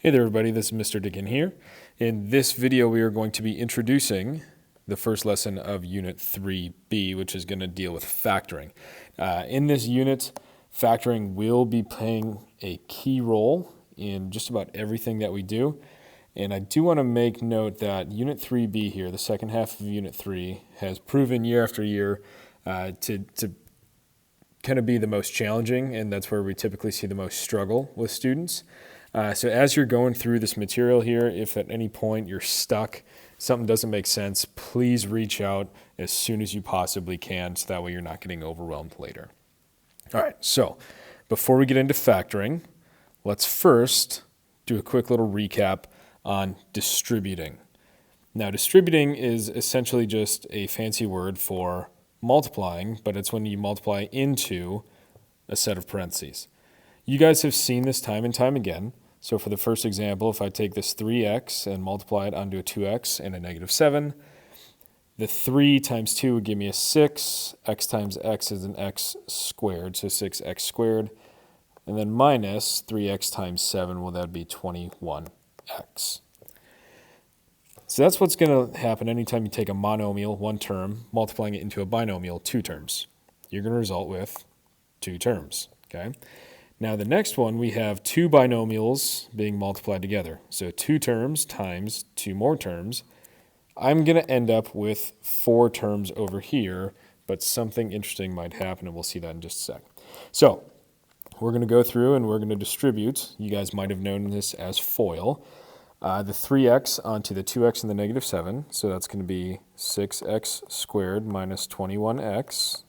Hey there everybody, this is Mr. Diggin here. In this video we are going to be introducing the first lesson of Unit 3B, which is going to deal with factoring. In this unit, factoring will be playing a key role in just about everything that we do. And I do want to make note that Unit 3B here, the second half of Unit 3, has proven year after year to kind of be the most challenging, and that's where we typically see the most struggle with students. So as you're going through this material here, if at any point you're stuck, something doesn't make sense, please reach out as soon as you possibly can so that way you're not getting overwhelmed later. All right, so before we get into factoring, let's first do a quick little recap on distributing. Now, distributing is essentially just a fancy word for multiplying, but it's when you multiply into a set of parentheses. You guys have seen this time and time again. So for the first example, if I take this 3x and multiply it onto a 2x and a negative 7, the 3 times 2 would give me a 6. X times x is an x squared, so 6x squared. And then minus 3x times 7, well, that would be 21x. So that's what's going to happen anytime you take a monomial, one term, multiplying it into a binomial, two terms. You're going to result with two terms, okay? Now the next one, we have two binomials being multiplied together. So two terms times two more terms. I'm going to end up with four terms over here, but something interesting might happen, and we'll see that in just a sec. So we're going to go through and we're going to distribute. You guys might have known this as FOIL. The 3x onto the 2x and the negative 7. So that's going to be 6x squared minus 21x.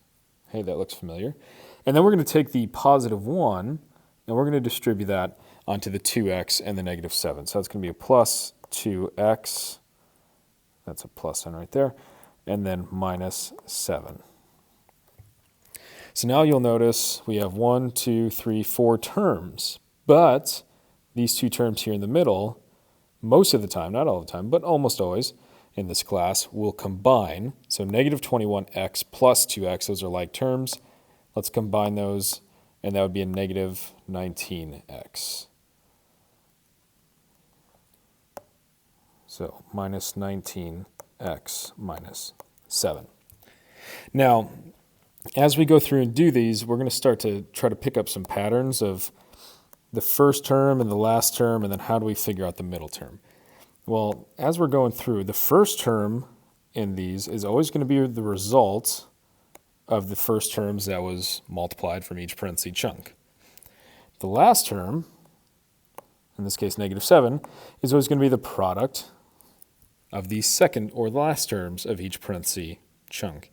Hey, that looks familiar. And then we're going to take the positive 1, and we're going to distribute that onto the 2x and the negative 7. So that's going to be a plus 2x. That's a plus sign right there. And then minus 7. So now you'll notice we have 1, 2, 3, 4 terms. But these two terms here in the middle, most of the time, not all the time, but almost always in this class, will combine. So negative 21x plus 2x, those are like terms. Let's combine those, and that would be a negative 19x. So minus 19x minus 7. Now, as we go through and do these, we're going to start to try to pick up some patterns of the first term and the last term, and then how do we figure out the middle term. Well, as we're going through, the first term in these is always going to be the result of the first terms that was multiplied from each parenthesis chunk. The last term, in this case negative 7, is always going to be the product of the second or last terms of each parenthesis chunk.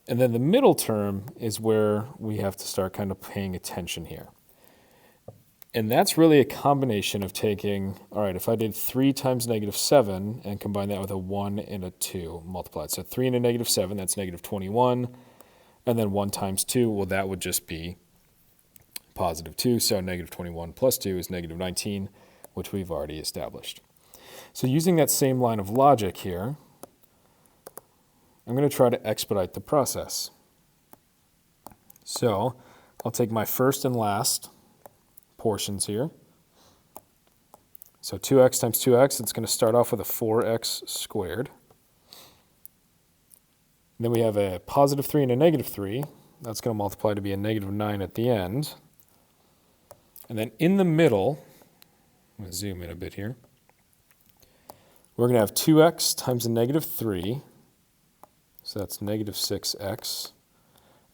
And then the middle term is where we have to start kind of paying attention here. And that's really a combination of taking, all right, if I did 3 times negative 7 and combine that with a 1 and a 2 multiplied. So 3 and a negative 7, that's negative 21. And then 1 times 2, well, that would just be positive 2. So negative 21 plus 2 is negative 19, which we've already established. So using that same line of logic here, I'm going to try to expedite the process. So I'll take my first and last portions here. So 2x times 2x, it's going to start off with a 4x squared. And then we have a positive 3 and a negative 3. That's going to multiply to be a negative 9 at the end. And then in the middle, I'm going to zoom in a bit here, we're going to have 2x times a negative 3. So that's negative 6x.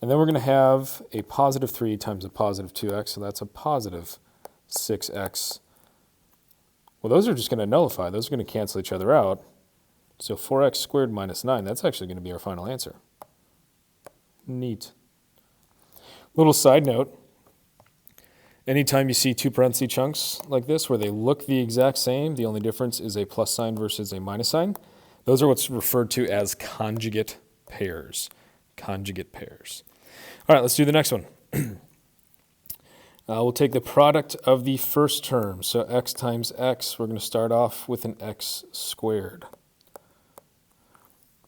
And then we're going to have a positive 3 times a positive 2x, so that's a positive 6x. Well, those are just going to nullify. Those are going to cancel each other out. So 4x squared minus 9, that's actually going to be our final answer. Neat. Little side note, anytime you see two parenthesis chunks like this where they look the exact same, the only difference is a plus sign versus a minus sign, those are what's referred to as conjugate pairs. Conjugate pairs. All right, let's do the next one. We'll take the product of the first term. So x times x, we're going to start off with an x squared.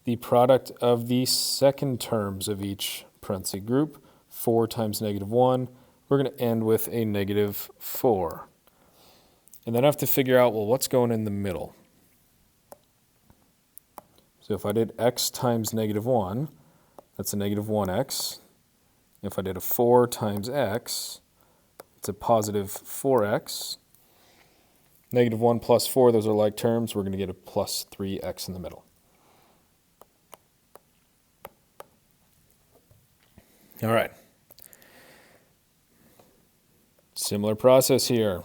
The product of the second terms of each parenthesis group, 4 times negative 1, we're going to end with a negative 4. And then I have to figure out, well, what's going in the middle? So if I did x times negative 1, that's a negative 1x. If I did a 4 times x, it's a positive 4x. Negative 1 plus 4, those are like terms. We're going to get a plus 3x in the middle. All right. Similar process here.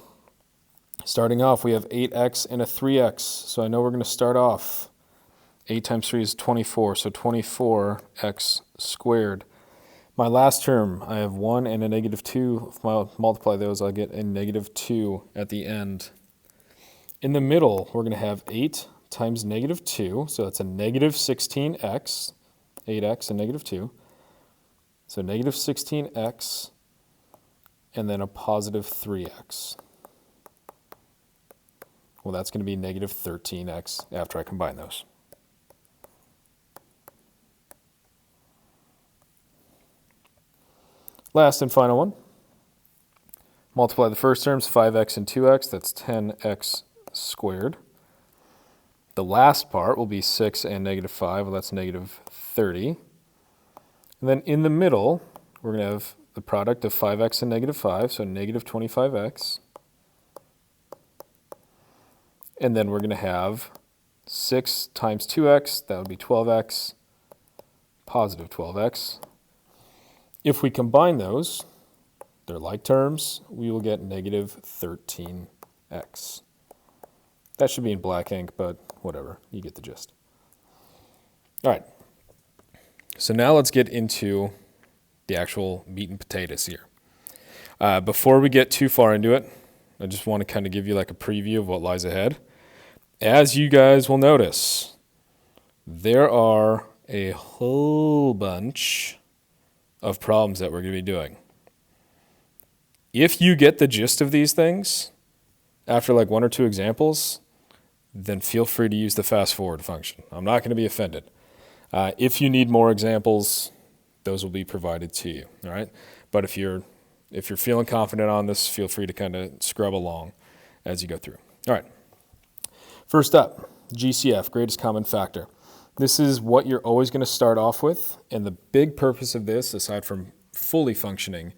Starting off, we have 8x and a 3x. So I know we're going to start off. 8 times 3 is 24, so 24x squared. My last term, I have 1 and a negative 2. If I multiply those, I'll get a negative 2 at the end. In the middle, we're going to have 8 times negative 2, so that's a negative 16x, 8x and negative 2. So negative 16x, and then a positive 3x. Well, that's going to be negative 13x after I combine those. Last and final one. Multiply the first terms, 5x and 2x, that's 10x squared. The last part will be 6 and negative 5, well, that's negative 30. And then in the middle, we're going to have the product of 5x and negative 5, so negative 25x. And then we're going to have 6 times 2x, that would be 12x, positive 12x. If we combine those, they're like terms, we will get negative 13x. That should be in black ink, but whatever, you get the gist. All right, so now let's get into the actual meat and potatoes here. Before we get too far into it, I just want to kind of give you like a preview of what lies ahead. As you guys will notice, there are a whole bunch of problems that we're going to be doing. If you get the gist of these things after like 1 or 2 examples, then feel free to use the fast forward function. I'm not going to be offended. If you need more examples, those will be provided to you. All right. But if you're feeling confident on this, feel free to kind of scrub along as you go through. All right. First up, GCF, greatest common factor. This is what you're always going to start off with, and the big purpose of this, aside from fully functioning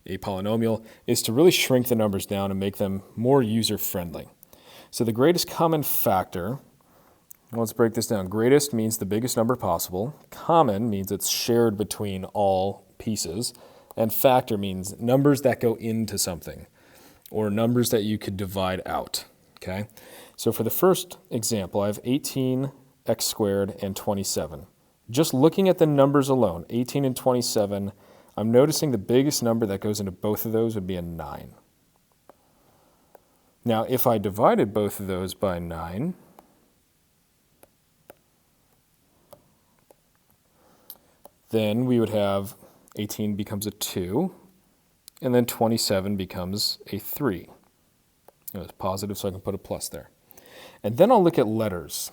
a polynomial, is to really shrink the numbers down and make them more user-friendly. So the greatest common factor, let's break this down. Greatest means the biggest number possible. Common means it's shared between all pieces. And factor means numbers that go into something, or numbers that you could divide out. Okay? So for the first example, I have 18x squared and 27. Just looking at the numbers alone, 18 and 27, I'm noticing the biggest number that goes into both of those would be a 9. Now, if I divided both of those by 9, then we would have 18 becomes a 2, and then 27 becomes a 3. It's positive, so I can put a plus there. And then I'll look at letters.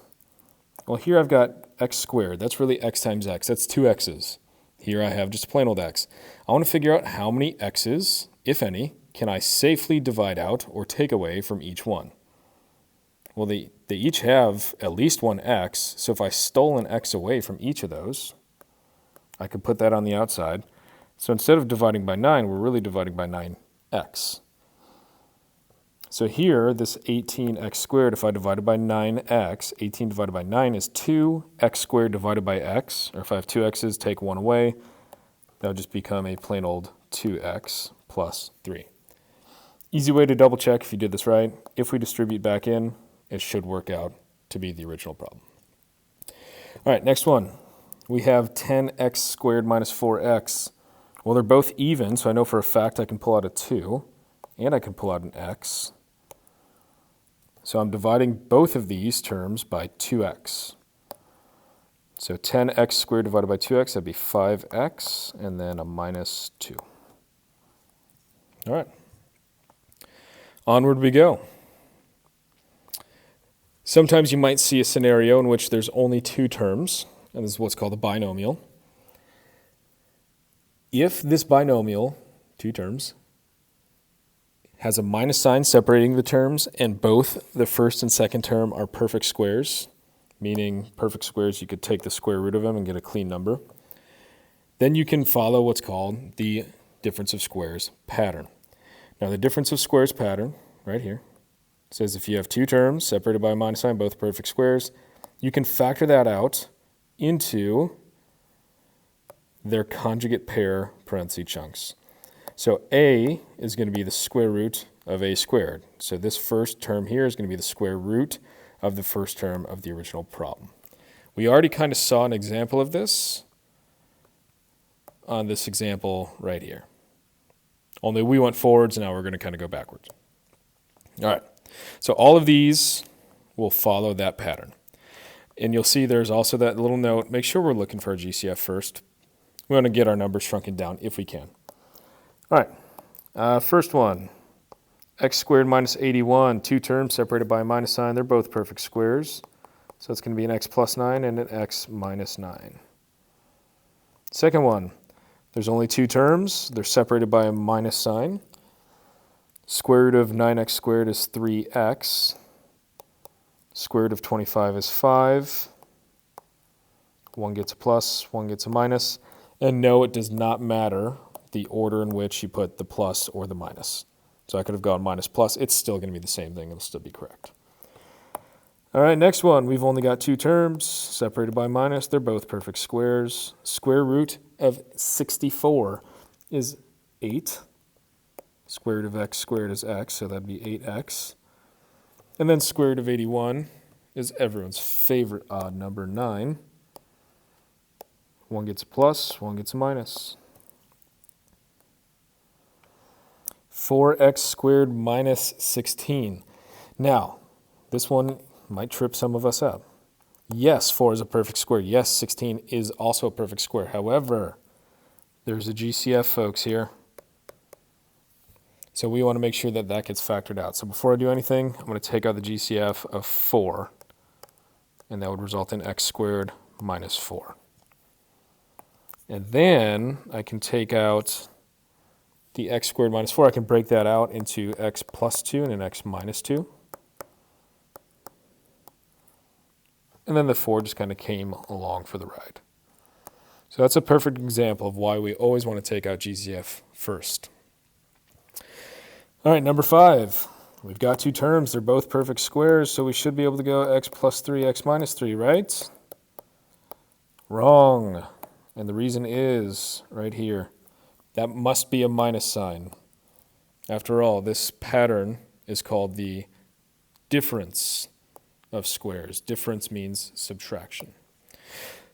Well, here I've got x squared. That's really x times x. That's 2 x's. Here I have just plain old x. I want to figure out how many x's, if any, can I safely divide out or take away from each one. Well, they each have at least one x, so if I stole an x away from each of those, I could put that on the outside. So instead of dividing by 9, we're really dividing by 9x. So here, this 18x squared, if I divided by 9x, 18 divided by 9 is 2x squared divided by x. Or if I have 2 x's, take 1 away. That would just become a plain old 2x plus 3. Easy way to double check if you did this right. If we distribute back in, it should work out to be the original problem. All right, next one. We have 10x squared minus 4x. Well, they're both even, so I know for a fact I can pull out a 2, and I can pull out an x. So I'm dividing both of these terms by 2x. So 10x squared divided by 2x, that'd be 5x, and then a minus 2. All right. Onward we go. Sometimes you might see a scenario in which there's only 2 terms, and this is what's called a binomial. If this binomial, 2 terms, has a minus sign separating the terms, and both the first and second term are perfect squares, meaning perfect squares, you could take the square root of them and get a clean number. Then you can follow what's called the difference of squares pattern. Now the difference of squares pattern, right here, says if you have two terms separated by a minus sign, both perfect squares, you can factor that out into their conjugate pair parentheses chunks. So a is going to be the square root of a squared. So this first term here is going to be the square root of the first term of the original problem. We already kind of saw an example of this on this example right here. Only we went forwards, and now we're going to kind of go backwards. All right, so all of these will follow that pattern. And you'll see there's also that little note. Make sure we're looking for a GCF first. We want to get our numbers shrunken down if we can. All right, first one, x squared minus 81, two terms separated by a minus sign. They're both perfect squares. So it's going to be an x plus 9 and an x minus 9. Second one, there's only two terms. They're separated by a minus sign. Square root of 9x squared is 3x. Square root of 25 is 5. One gets a plus, one gets a minus. And no, it does not matter the order in which you put the plus or the minus. So I could have gone minus plus. It's still going to be the same thing. It'll still be correct. All right, next one. We've only got two terms separated by minus. They're both perfect squares. Square root of 64 is 8. Square root of x squared is x, so that'd be 8x. And then square root of 81 is everyone's favorite odd number, 9. One gets a plus, one gets a minus. 4x squared minus 16. Now, this one might trip some of us up. Yes, 4 is a perfect square. Yes, 16 is also a perfect square. However, there's a GCF, folks, here. So we want to make sure that that gets factored out. So before I do anything, I'm going to take out the GCF of 4, and that would result in x squared minus 4. And then I can take out the x squared minus 4. I can break that out into x plus 2 and an x minus 2. And then the 4 just kind of came along for the ride. So that's a perfect example of why we always want to take out GCF first. All right, number 5. We've got two terms. They're both perfect squares, so we should be able to go x plus 3, x minus 3, right? Wrong. And the reason is right here. That must be a minus sign. After all, this pattern is called the difference of squares. Difference means subtraction.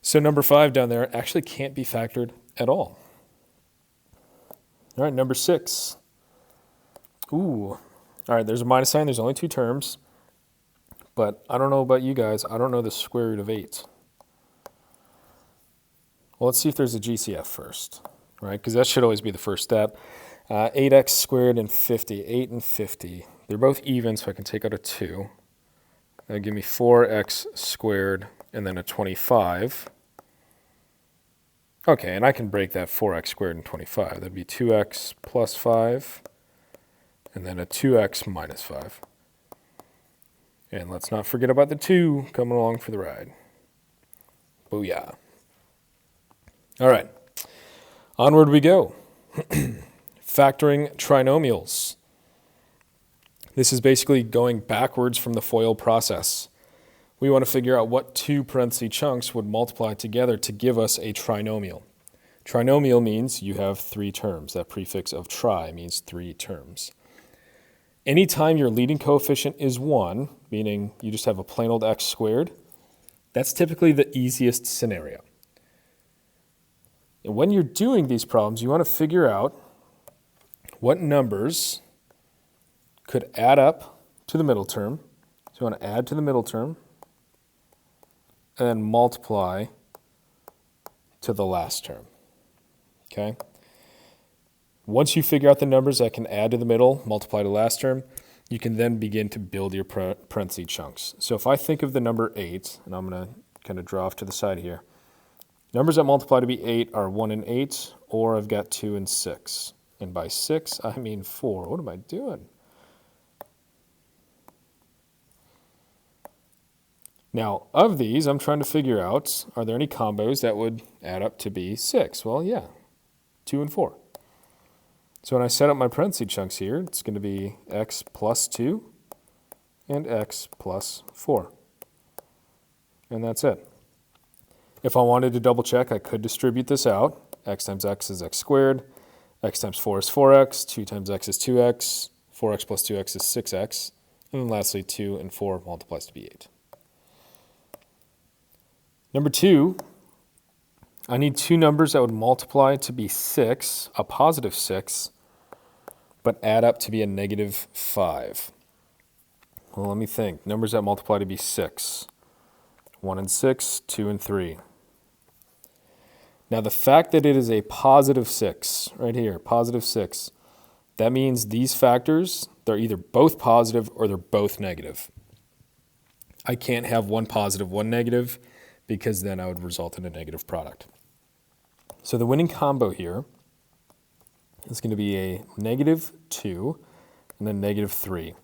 So number 5 down there actually can't be factored at all. All right, number 6. Ooh. All right, there's a minus sign. There's only two terms. But I don't know about you guys. I don't know the square root of 8. Well, let's see if there's a GCF first, right? Because that should always be the first step. 8x squared and 50. 8 and 50. They're both even, so I can take out a 2. That'll give me 4x squared and then a 25. Okay, and I can break that 4x squared and 25. That'd be 2x plus 5, and then a 2x minus 5. And let's not forget about the 2 coming along for the ride. Booyah. All right, onward we go. Factoring trinomials. This is basically going backwards from the FOIL process. We want to figure out what two parenthesis chunks would multiply together to give us a trinomial. Trinomial means you have three terms. That prefix of tri means three terms. Anytime your leading coefficient is 1, meaning you just have a plain old x squared, that's typically the easiest scenario. And when you're doing these problems, you want to figure out what numbers could add up to the middle term. So you want to add to the middle term and then multiply to the last term. Okay? Once you figure out the numbers that can add to the middle, multiply to the last term, you can then begin to build your parentheses chunks. So if I think of the number 8, and I'm going to kind of draw off to the side here, numbers that multiply to be 8 are 1 and 8, or I've got 2 and 6. And by 6, I mean 4. What am I doing? Now, of these, I'm trying to figure out, are there any combos that would add up to be 6? Well, yeah, 2 and 4. So when I set up my parentheses chunks here, it's going to be x plus 2 and x plus 4. And that's it. If I wanted to double check, I could distribute this out. X times x is x squared. X times 4 is 4x. 2 times x is 2x. 4x plus 2x is 6x. And then lastly, 2 and 4 multiplies to be 8. Number 2, I need two numbers that would multiply to be 6, a positive 6, but add up to be a negative 5. Well, let me think. Numbers that multiply to be 6. 1 and 6, 2 and 3. Now the fact that it is a positive 6, right here, positive 6, that means these factors, they're either both positive or they're both negative. I can't have one positive, one negative, because then I would result in a negative product. So the winning combo here is going to be a negative 2 and then negative 3.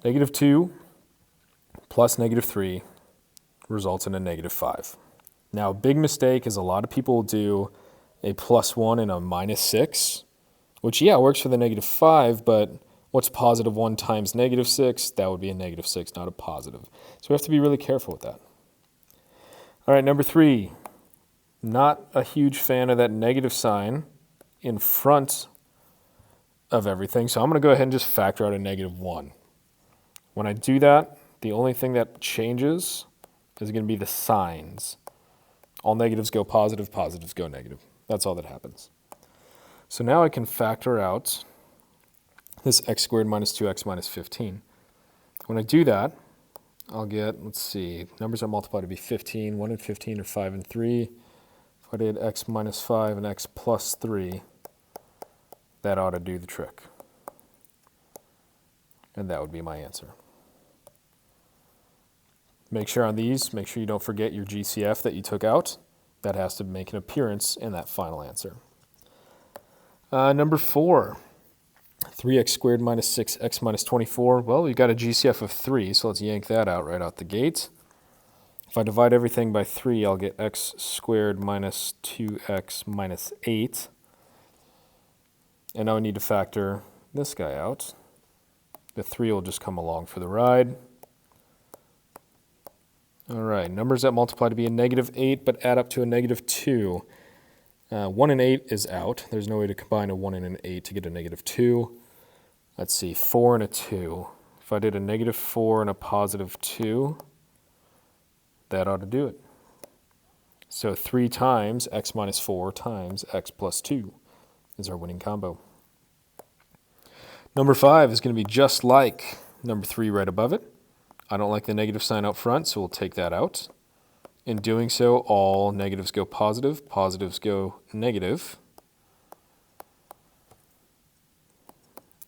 Negative 2 plus negative 3 results in a negative 5. Now, a big mistake is a lot of people do a plus 1 and a minus 6, which, yeah, works for the negative 5, but what's positive 1 times negative 6? That would be a negative 6, not a positive. So we have to be really careful with that. All right, number 3, not a huge fan of that negative sign in front of everything, so I'm going to go ahead and just factor out a negative 1. When I do that, the only thing that changes is going to be the signs. All negatives go positive, positives go negative. That's all that happens. So now I can factor out this x squared minus 2x minus 15. When I do that, I'll get, let's see, numbers that multiply to be 15. 1 and 15 are 5 and 3. If I did x minus 5 and x plus 3, that ought to do the trick. And that would be my answer. Make sure on these, make sure you don't forget your GCF that you took out. That has to make an appearance in that final answer. Number 4, 3x squared minus 6x minus 24. Well, we've got a GCF of 3, so let's yank that out right out the gate. If I divide everything by 3, I'll get x squared minus 2x minus 8. And now I need to factor this guy out. The 3 will just come along for the ride. All right, numbers that multiply to be a negative 8 but add up to a negative 2. 1 and 8 is out. There's no way to combine a 1 and an 8 to get a negative 2. Let's see, 4 and a 2. If I did a negative 4 and a positive 2, that ought to do it. So 3 times x minus 4 times x plus 2 is our winning combo. Number 5 is going to be just like number 3 right above it. I don't like the negative sign out front, so we'll take that out. In doing so, all negatives go positive, positives go negative.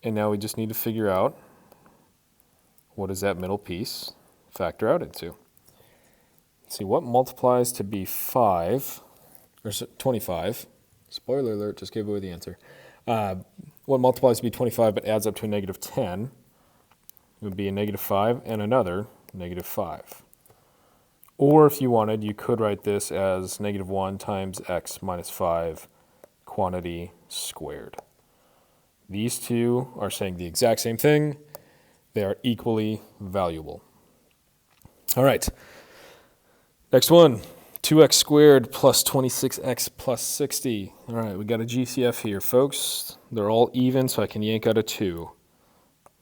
And now we just need to figure out what does that middle piece factor out into. Let's see, what multiplies to be 5, or 25. Spoiler alert, just gave away the answer. What multiplies to be 25 but adds up to a negative 10 would be a negative 5 and another negative 5. Or if you wanted, you could write this as negative 1 times x minus 5 quantity squared. These two are saying the exact same thing. They are equally valuable. All right, next one, 2x squared plus 26x plus 60. All right, we got a GCF here, folks. They're all even, so I can yank out a 2.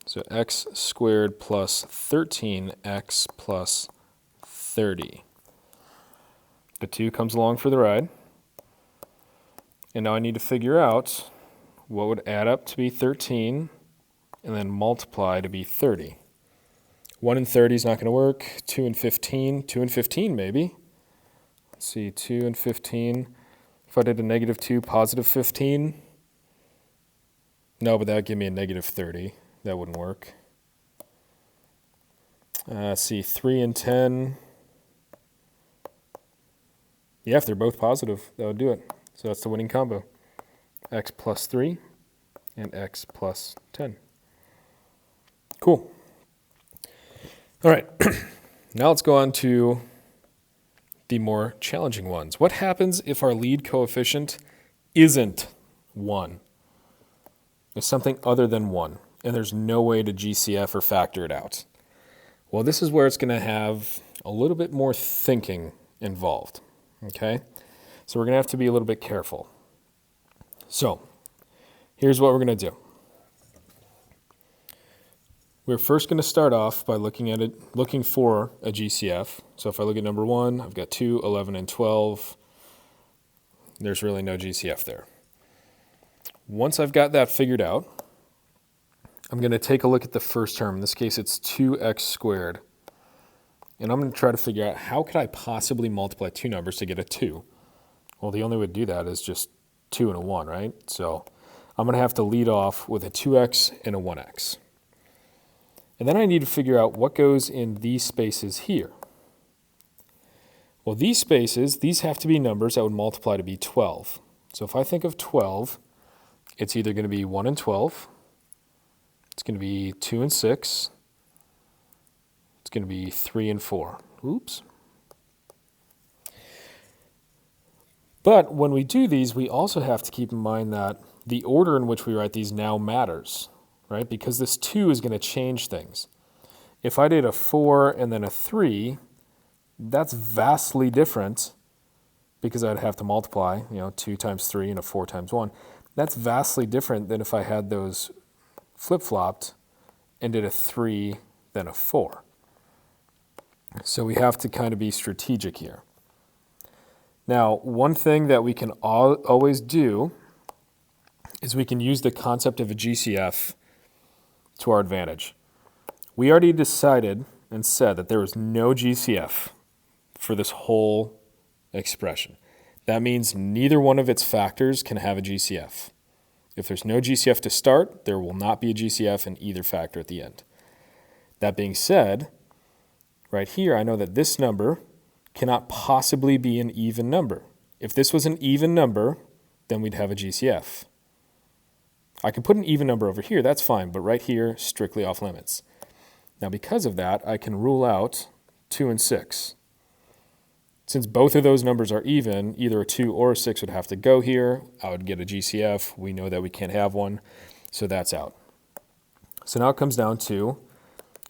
So x squared plus 13x plus 30. The 2 comes along for the ride. And now I need to figure out what would add up to be 13 and then multiply to be 30. 1 and 30 is not going to work. 2 and 15. 2 and 15 maybe. Let's see, 2 and 15. If I did a negative 2, positive 15. No, but that would give me a negative 30. That wouldn't work. Let's see, 3 and 10. Yeah, if they're both positive, that would do it. So that's the winning combo. X plus 3 and x plus 10. Cool. All right. Now let's go on to the more challenging ones. What happens if our lead coefficient isn't 1? It's something other than 1, and there's no way to GCF or factor it out. Well, this is where it's going to have a little bit more thinking involved, okay? So we're going to have to be a little bit careful. So here's what we're going to do. We're first going to start off by looking for a GCF. So if I look at number 1, I've got 2, 11, and 12. There's really no GCF there. Once I've got that figured out, I'm going to take a look at the first term. In this case, it's 2x squared. And I'm going to try to figure out how could I possibly multiply two numbers to get a 2? Well, the only way to do that is just 2 and a 1, right? So I'm going to have to lead off with a 2x and a 1x. And then I need to figure out what goes in these spaces here. Well, these spaces, these have to be numbers that would multiply to be 12. So if I think of 12, it's either going to be 1 and 12, it's going to be 2 and 6, it's going to be 3 and 4. Oops. But when we do these, we also have to keep in mind that the order in which we write these now matters, right? Because this 2 is going to change things. If I did a 4 and then a 3, that's vastly different because I'd have to multiply, 2 times 3 and a 4 times 1. That's vastly different than if I had those flip-flopped and did a 3, then a 4. So we have to kind of be strategic here. Now, one thing that we can always do is we can use the concept of a GCF to our advantage. We already decided and said that there was no GCF for this whole expression. That means neither one of its factors can have a GCF. If there's no GCF to start, there will not be a GCF in either factor at the end. That being said, right here, I know that this number cannot possibly be an even number. If this was an even number, then we'd have a GCF. I can put an even number over here, that's fine, but right here, strictly off limits. Now because of that, I can rule out 2 and 6. Since both of those numbers are even, either a 2 or a 6 would have to go here. I would get a GCF. We know that we can't have one, so that's out. So now it comes down to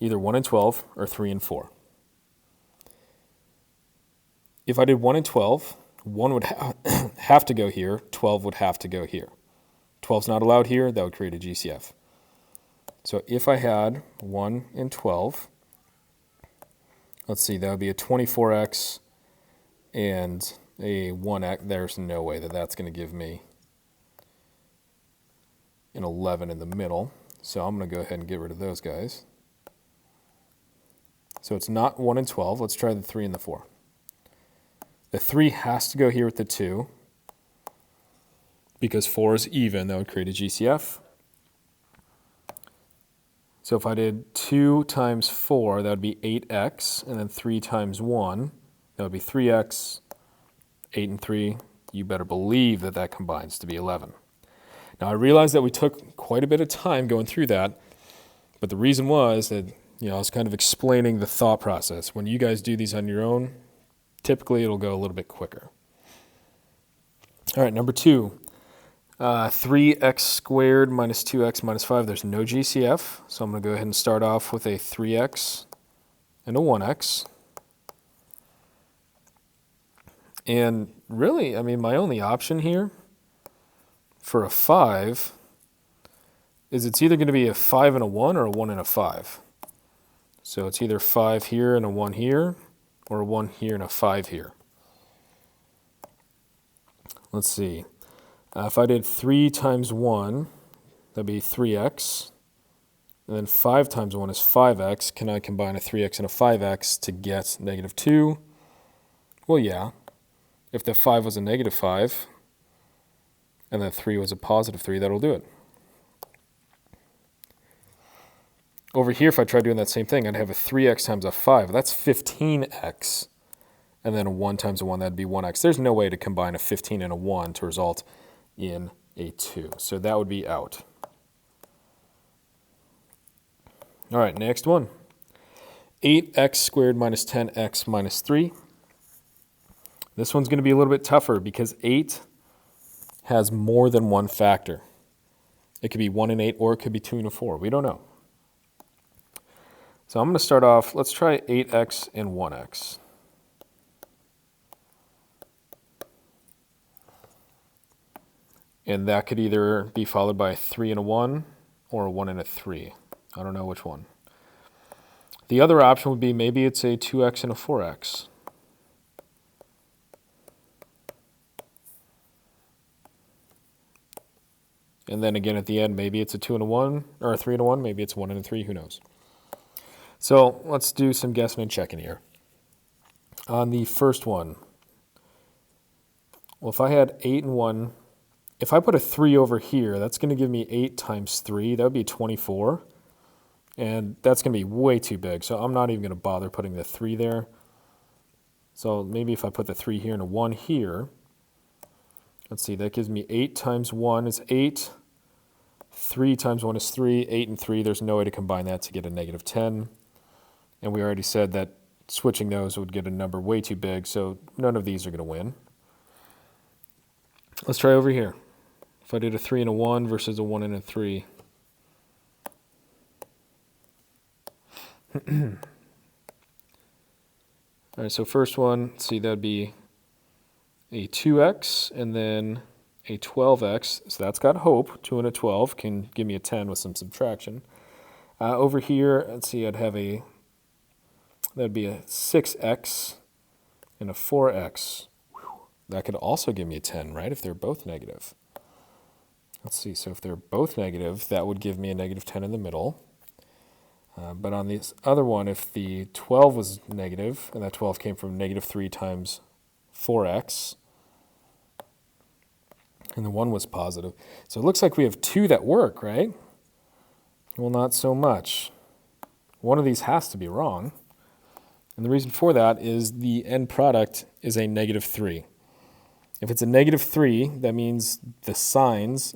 either 1 and 12 or 3 and 4. If I did 1 and 12, 1 would have to go here, 12 would have to go here. 12's not allowed here, that would create a GCF. So if I had 1 and 12, let's see, that would be a 24x and a 1x. There's no way that that's going to give me an 11 in the middle. So I'm going to go ahead and get rid of those guys. So it's not 1 and 12. Let's try the 3 and the 4. The 3 has to go here with the 2 because 4 is even. That would create a GCF. So if I did 2 times 4, that would be 8x, and then 3 times 1, that would be 3x, 8 and 3. You better believe that that combines to be 11. Now I realize that we took quite a bit of time going through that, but the reason was that I was kind of explaining the thought process. When you guys do these on your own, typically it'll go a little bit quicker. All right, number 2. 3x squared minus 2x minus 5, there's no GCF, so I'm going to go ahead and start off with a 3x and a 1x. And really, my only option here for a 5 is it's either going to be a 5 and a 1 or a 1 and a 5. So it's either 5 here and a 1 here, or a 1 here and a 5 here. Let's see. If I did 3 times 1, that'd be 3x. And then 5 times 1 is 5x. Can I combine a 3x and a 5x to get negative 2? Well, yeah. If the 5 was a negative 5, and the 3 was a positive 3, that'll do it. Over here, if I try doing that same thing, I'd have a 3x times a 5. That's 15x. And then a 1 times a 1, that'd be 1x. There's no way to combine a 15 and a 1 to result in a 2. So that would be out. All right, next one. 8x squared minus 10x minus 3. This one's going to be a little bit tougher because 8 has more than one factor. It could be 1 and 8, or it could be 2 and a 4. We don't know. So I'm going to start off, let's try 8x and 1x. And that could either be followed by a 3 and a 1 or a 1 and a 3. I don't know which one. The other option would be maybe it's a 2x and a 4x. And then again at the end, maybe it's a 2 and a 1, or a 3 and a 1, maybe it's a 1 and a 3, who knows. So let's do some guessing and checking here. On the first one, well, if I had 8 and 1, if I put a 3 over here, that's going to give me 8 times 3. That would be 24. And that's going to be way too big, so I'm not even going to bother putting the 3 there. So maybe if I put the 3 here and a 1 here, let's see, that gives me 8 times 1 is 8. 3 times 1 is 3. 8 and 3, there's no way to combine that to get a negative 10. And we already said that switching those would get a number way too big, so none of these are going to win. Let's try over here. If I did a 3 and a 1 versus a 1 and a 3. All right, so first one, let's see, that'd be a 2x and then a 12x. So that's got hope. 2 and a 12 can give me a 10 with some subtraction. Over here, let's see, that'd be a 6x and a 4x. That could also give me a 10, right, if they're both negative. Let's see, so if they're both negative, that would give me a negative 10 in the middle. But on this other one, if the 12 was negative, and that 12 came from negative 3 times 4x, and the 1 was positive. So it looks like we have 2 that work, right? Well, not so much. One of these has to be wrong. And the reason for that is the end product is a negative 3. If it's a negative 3, that means the signs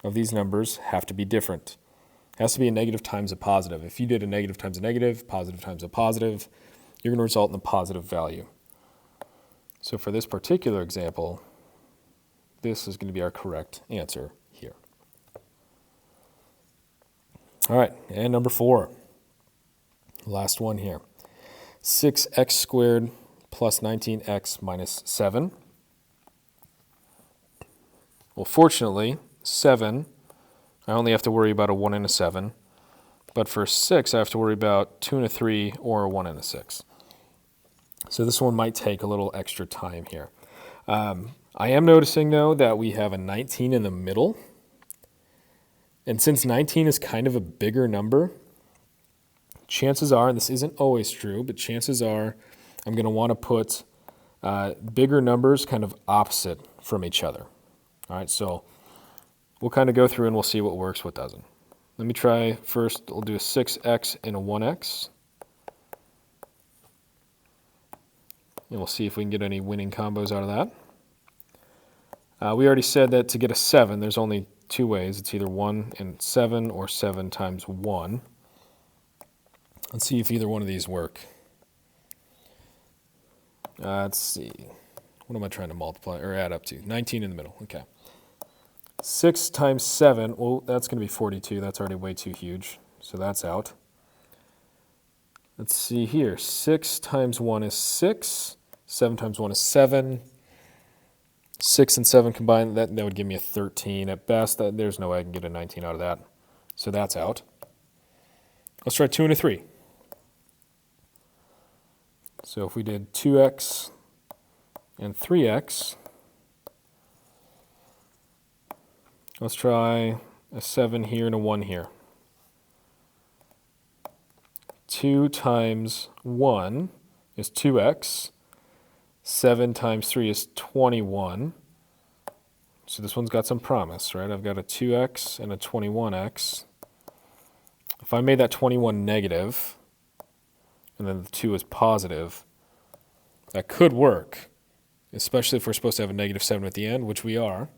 of these numbers have to be different. It has to be a negative times a positive. If you did a negative times a negative, positive times a positive, you're going to result in a positive value. So for this particular example, this is going to be our correct answer here. All right, and number 4. Last one here. 6x squared plus 19x minus 7. Well, fortunately, 7, I only have to worry about a 1 and a 7. But for 6, I have to worry about 2 and a 3 or a 1 and a 6. So this one might take a little extra time here. I am noticing, though, that we have a 19 in the middle. And since 19 is kind of a bigger number, chances are, and this isn't always true, but chances are I'm going to want to put bigger numbers kind of opposite from each other. All right, so we'll kind of go through and we'll see what works, what doesn't. Let me try first, we'll do a 6x and a 1x. And we'll see if we can get any winning combos out of that. We already said that to get a 7, there's only 2 ways. It's either 1 and 7 or 7 times 1. Let's see if either one of these work. Let's see. What am I trying to multiply or add up to? 19 in the middle. Okay. 6 times 7, well, that's going to be 42. That's already way too huge, so that's out. Let's see here. 6 times 1 is 6. 7 times 1 is 7. 6 and 7 combined, that would give me a 13. At best, there's no way I can get a 19 out of that. So that's out. Let's try 2 and a 3. So if we did 2x and 3x, let's try a 7 here and a 1 here. 2 times 1 is 2x. 7 times 3 is 21. So this one's got some promise, right? I've got a 2x and a 21x. If I made that 21 negative, and then the 2 is positive, that could work, especially if we're supposed to have a negative 7 at the end, which we are.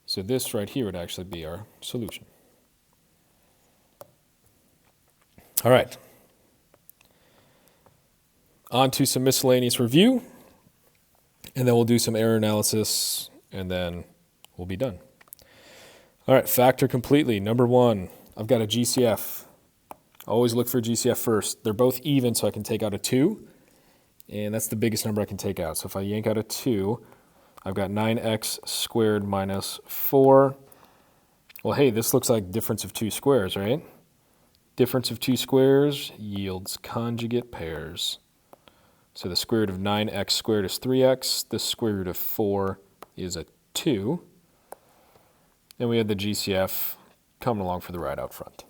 So this right here would actually be our solution. All right. On to some miscellaneous review, and then we'll do some error analysis, and then we'll be done. All right, factor completely. Number 1, I've got a GCF. Always look for a GCF first. They're both even, so I can take out a 2, and that's the biggest number I can take out. So if I yank out a 2, I've got 9x squared minus 4. Well, hey, this looks like difference of 2 squares, right? Difference of 2 squares yields conjugate pairs. So the square root of 9x squared is 3x. The square root of 4 is a 2. And we have the GCF coming along for the ride out front.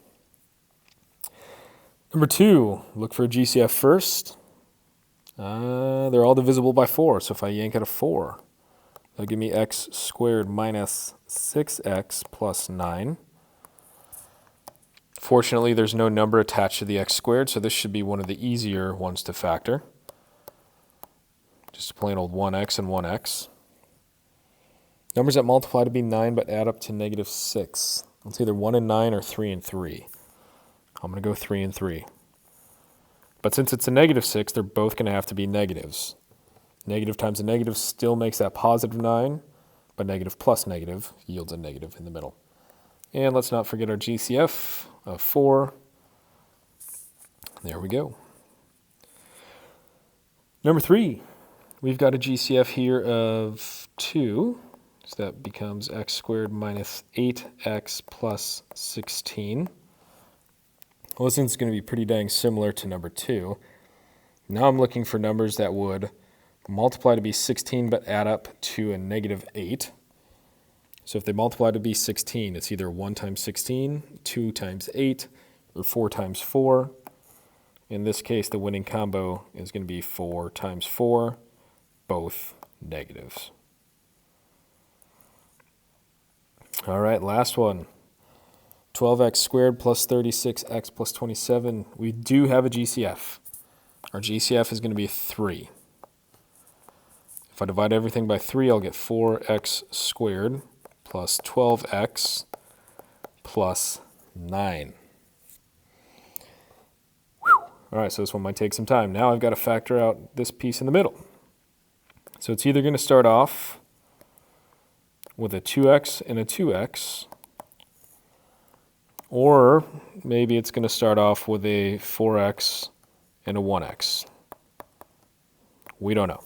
Number 2, look for a GCF first. They're all divisible by 4, so if I yank out a 4, that'll give me x squared minus 6x plus 9. Fortunately, there's no number attached to the x squared, so this should be one of the easier ones to factor. Just a plain old 1x and 1x. Numbers that multiply to be 9 but add up to negative 6. It's either 1 and 9 or 3 and 3. I'm going to go 3 and 3. But since it's a negative 6, they're both going to have to be negatives. Negative times a negative still makes that positive 9, but negative plus negative yields a negative in the middle. And let's not forget our GCF of 4. There we go. Number 3, we've got a GCF here of 2. So that becomes x squared minus 8x plus 16. Well, this one's going to be pretty dang similar to number 2. Now I'm looking for numbers that would multiply to be 16 but add up to a negative 8. So if they multiply to be 16, it's either 1 times 16, 2 times 8, or 4 times 4. In this case, the winning combo is going to be 4 times 4, both negatives. All right, last one. 12x squared plus 36x plus 27. We do have a GCF. Our GCF is going to be 3. If I divide everything by 3, I'll get 4x squared plus 12x plus 9. Whew. All right, so this one might take some time. Now I've got to factor out this piece in the middle. So it's either going to start off with a 2x and a 2x, or maybe it's going to start off with a 4x and a 1x. We don't know.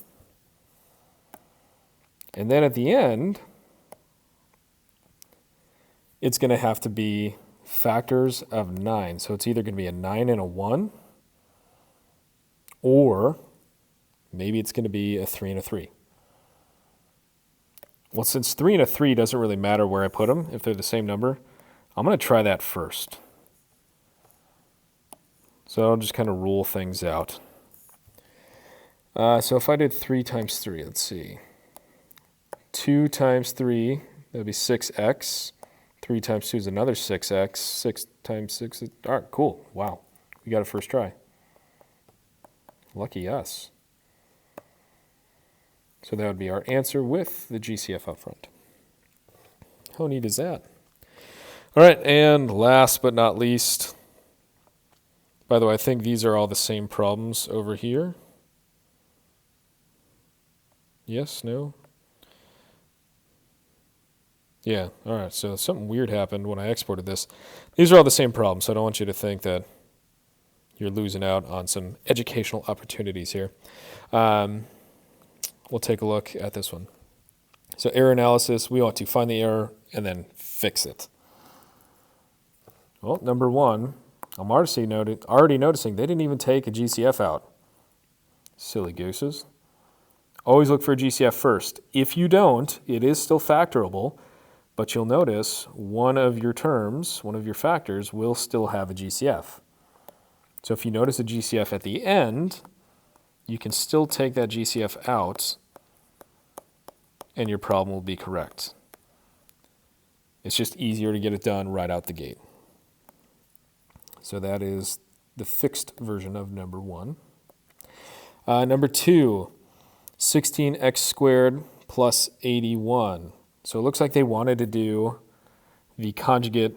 And then at the end, it's going to have to be factors of 9. So it's either going to be a 9 and a 1, or maybe it's going to be a 3 and a 3. Well, since 3 and a 3 doesn't really matter where I put them, if they're the same number, I'm going to try that first. So I'll just kind of rule things out. So if I did 3 times 3, let's see. 2 times 3, that would be 6x. 3 times 2 is another 6x. 6 times 6 is... All right, cool. Wow. We got a first try. Lucky us. So that would be our answer with the GCF up front. How neat is that? All right, and last but not least, by the way, I think these are all the same problems over here. Yes, no? Yeah, all right, so something weird happened when I exported this. These are all the same problems, so I don't want you to think that you're losing out on some educational opportunities here. We'll take a look at this one. So error analysis, we want to find the error and then fix it. Well, number 1, I'm already noticing they didn't even take a GCF out. Silly gooses. Always look for a GCF first. If you don't, it is still factorable, but you'll notice one of your terms, one of your factors, will still have a GCF. So if you notice a GCF at the end, you can still take that GCF out and your problem will be correct. It's just easier to get it done right out the gate. So that is the fixed version of number 1. Number 2, 16x squared plus 81. So it looks like they wanted to do the conjugate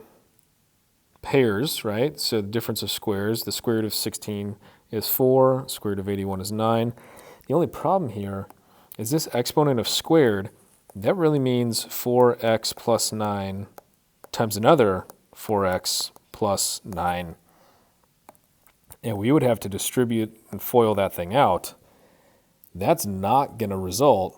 pairs, right? So the difference of squares, the square root of 16 is 4, square root of 81 is 9. The only problem here is this exponent of squared, that really means 4x plus 9 times another 4x plus 9. And we would have to distribute and FOIL that thing out. That's not going to result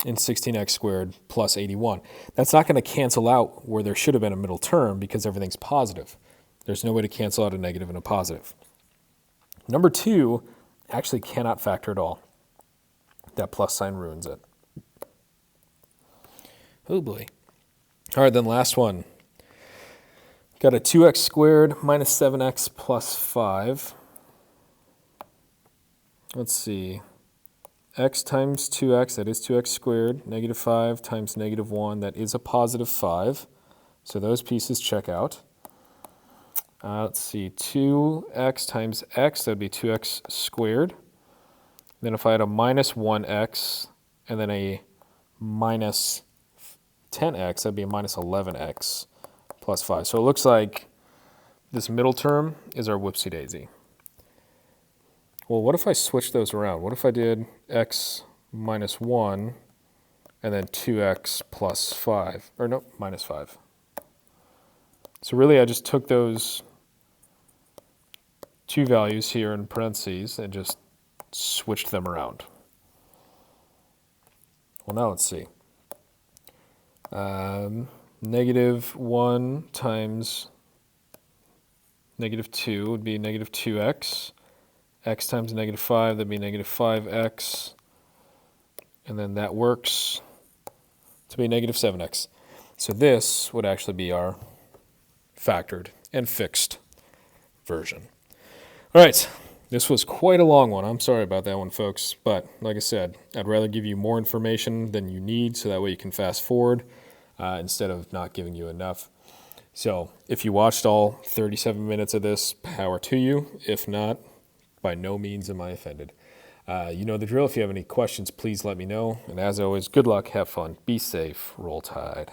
in 16x squared plus 81. That's not going to cancel out where there should have been a middle term because everything's positive. There's no way to cancel out a negative and a positive. Number 2 actually cannot factor at all. That plus sign ruins it. Oh boy. All right, then last one. Got a 2x squared minus 7x plus 5. Let's see. X times 2x, that is 2x squared, negative 5 times negative 1, that is a positive 5. So those pieces check out. Let's see, 2x times x, that would be 2x squared. Then if I had a minus 1x and then a minus 10x, that would be a minus 11x plus 5. So it looks like this middle term is our whoopsie daisy. Well, what if I switch those around? What if I did x minus 1 and then 2x plus 5? Or no, minus 5. So really I just took those two values here in parentheses and just switched them around. Well, now let's see. Negative 1 times negative 2 would be negative 2x. X times negative 5, that'd be negative 5x. And then that works to be negative 7x. So this would actually be our factored and fixed version. All right, this was quite a long one. I'm sorry about that one, folks. But like I said, I'd rather give you more information than you need so that way you can fast forward instead of not giving you enough. So if you watched all 37 minutes of this, power to you. If not, by no means am I offended. You know the drill. If you have any questions, please let me know. And as always, good luck, have fun, be safe, roll tide.